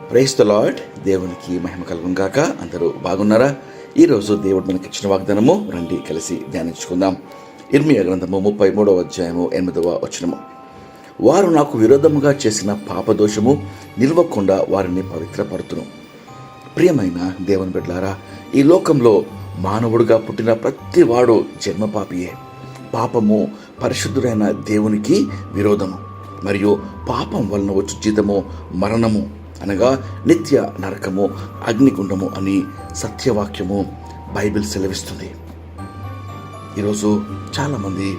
Praise the lord. దేవునికి మహిమ కలుగును గాక. అందరూ బాగున్నారా? ఈరోజు దేవుడు మనకి ఇచ్చిన వాగ్దానము రండి కలిసి ధ్యానించుకుందాం. ఇర్మీయా గ్రంథము 33వ అధ్యాయము 8వ వచనము. వారు నాకు విరోధముగా చేసిన పాపదోషము నిలవకుండా వారిని పవిత్రపడుతును. ప్రియమైన దేవుని బిడ్డలారా, ఈ లోకంలో మానవుడిగా పుట్టిన ప్రతి వాడు జన్మపాపియే. పాపము పరిశుద్ధుడైన దేవునికి విరోధము, మరియు పాపం వలన వచ్చు జీతము మరణము, అనగా నిత్య నరకము, అగ్నిగుండము అని సత్యవాక్యము బైబిల్ సెలవిస్తుంది. ఈరోజు చాలామంది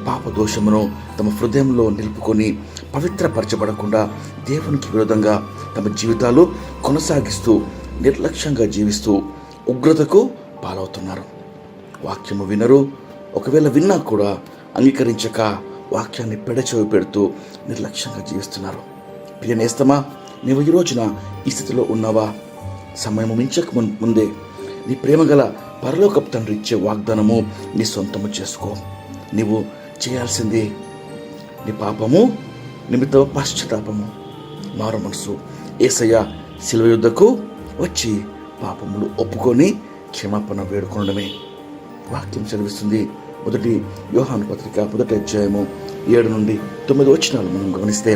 పాప దోషమును తమ హృదయంలో నిలుపుకొని పవిత్రపరచబడకుండా దేవునికి విరోధంగా తమ జీవితాలు కొనసాగిస్తూ నిర్లక్ష్యంగా జీవిస్తూ ఉగ్రతకు పాలవుతున్నారు. వాక్యము వినరు, ఒకవేళ విన్నా కూడా అంగీకరించక వాక్యాన్ని పెడచెవి పెడుతూ నిర్లక్ష్యంగా జీవిస్తున్నారు. ప్రియ నేస్తమా, నీవు ఈ రోజున ఈ స్థితిలో ఉన్నావా? సమయం మించక ముందే నీ ప్రేమగల పరలోకపు తండ్రి ఇచ్చే వాగ్దానము నీ సొంతము చేసుకో. నీవు చేయాల్సింది నీ పాపము నిమిత్తం పశ్చాత్తాపము, మారు మనసు, యేసయ్య శిలువ యుద్ధకు వచ్చి పాపములు ఒప్పుకొని క్షమాపణ వేడుకొనడమే. వాక్యం సెలవిస్తుంది. మొదటి యోహాను పత్రిక 1వ అధ్యాయము 7 నుండి 9 వచనాలు మనం గమనిస్తే,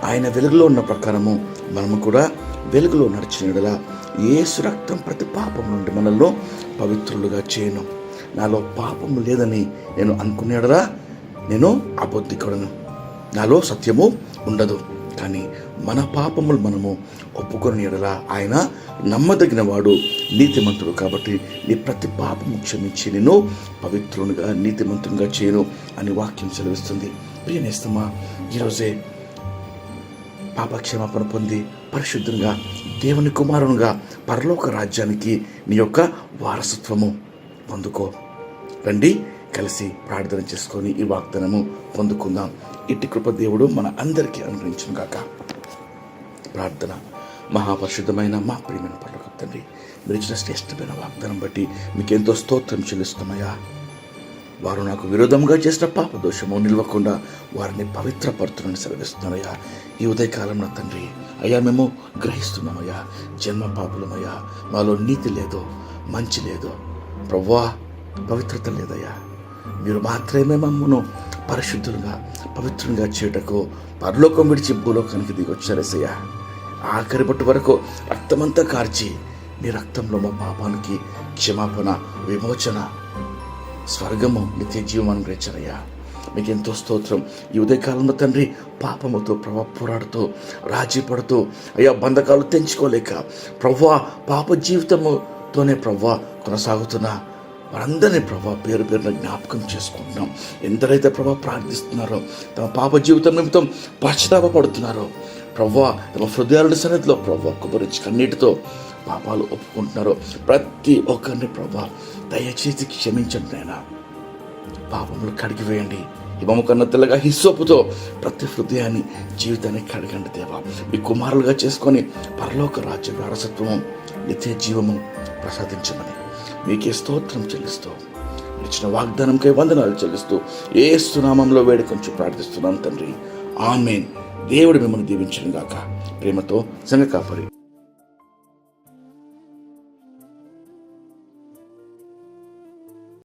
ఆయన వెలుగులో ఉన్న ప్రకారము మనము కూడా వెలుగులో నడిచిన యెడల యేసు రక్తం ప్రతి పాపం నుండి మనల్ని పవిత్రులుగా చేయను. నాలో పాపము లేదని నేను అనుకునేడరా నేను అబద్ధికుడను, నాలో సత్యము ఉండదు. కానీ మన పాపములు మనము ఒప్పుకొని యెడల ఆయన నమ్మదగిన వాడు, నీతిమంతుడు. కాబట్టి నీ ప్రతి పాపము క్షమించి నేను పవిత్రునిగా నీతిమంతునిగా చేయను అని వాక్యం సెలవిస్తుంది. ప్రియ నేస్తమా, ఈరోజే పాపక్షమాపణ పొంది పరిశుద్ధంగా దేవుని కుమారునిగా పరలోక రాజ్యానికి నీ యొక్క వారసత్వము పొందుకో. రండి కలిసి ప్రార్థన చేసుకొని ఈ వాగ్దానము పొందుకుందాం. ఇట్టి కృప దేవుడు మన అందరికీ అనుగ్రహించును గాక. ప్రార్థన. మహాపరిశుద్ధమైన మా ప్రియమైన పరలోకపు తండ్రి, మీరు ఇచ్చిన శ్రేష్టమైన వాగ్దానం బట్టి మీకెంతో స్తోత్రం చెల్లిస్తున్నాయా. వారు నాకు విరోధంగా చేసిన పాపదోషము నిలవకుండా వారిని పవిత్రపడుతున్నని సెలవిస్తున్నారయ్యా. ఈ ఉదయకాలంలో తండ్రి అయ్యా, మేము గ్రహిస్తున్నామయ్యా, జన్మ పాపులమయ్యా, మాలో నీతి లేదు, మంచి లేదు ప్రభువా, పవిత్రత లేదయ్యా. మీరు మాత్రమే మమ్మను పరిశుద్ధులుగా పవిత్రంగా చేయుటకు పరలోకం విడిచి భూలోకానికి దిగొచ్చారేసయ్యా. ఆఖరి పట్టు వరకు రక్తమంతా కార్చి మీ రక్తంలో మా పాపానికి క్షమాపణ, విమోచన, స్వర్గము, నిత్య జీవం అనుగ్రహించారయ్యా. మీకు ఎంతో స్తోత్రం. ఈ ఉదయకాలంలో తండ్రి పాపముతో పోరాడుతూ రాజీ పడుతూ అయ్యా బంధకాలు తెంచుకోలేక ప్రభువా పాప జీవితముతోనే ప్రభువా కొనసాగుతున్నా వారందరినీ ప్రభా పేరు పేరున జ్ఞాపకం చేసుకుంటున్నాం. ఎందరైతే ప్రభా ప్రార్థిస్తున్నారో, తమ పాప జీవితం నిమిత్తం పశ్చాత్తాపడుతున్నారో ప్రభా, తమ హృదయాల సన్నిధిలో ప్రభా కుబరించి కన్నీటితో పాపాలు ఒప్పుకుంటున్నారో ప్రతి ఒక్కరిని ప్రభా దయచేసి క్షమించండి నాయనా. పాపములు కడిగివేయండి. హిమము కన్నా తెల్లగా హిస్సోపుతో ప్రతి హృదయాన్ని, జీవితాన్ని కడగండి దేవా. మీ కుమారులుగా చేసుకొని పరలోక రాజ్య వారసత్వము, నిత్య జీవము ప్రసాదించమని మీకే స్తోత్రం చెల్లిస్తూ, ఇచ్చిన వాగ్దానంకై వందనాలు చెల్లిస్తూ యేసు నామములో వేడుకొంచు ప్రార్థిస్తున్నాను తండ్రి. ఆమేన్. దేవుడు మిమ్మల్ని దీవించును గాక. ప్రేమతో సంఘ కాపరి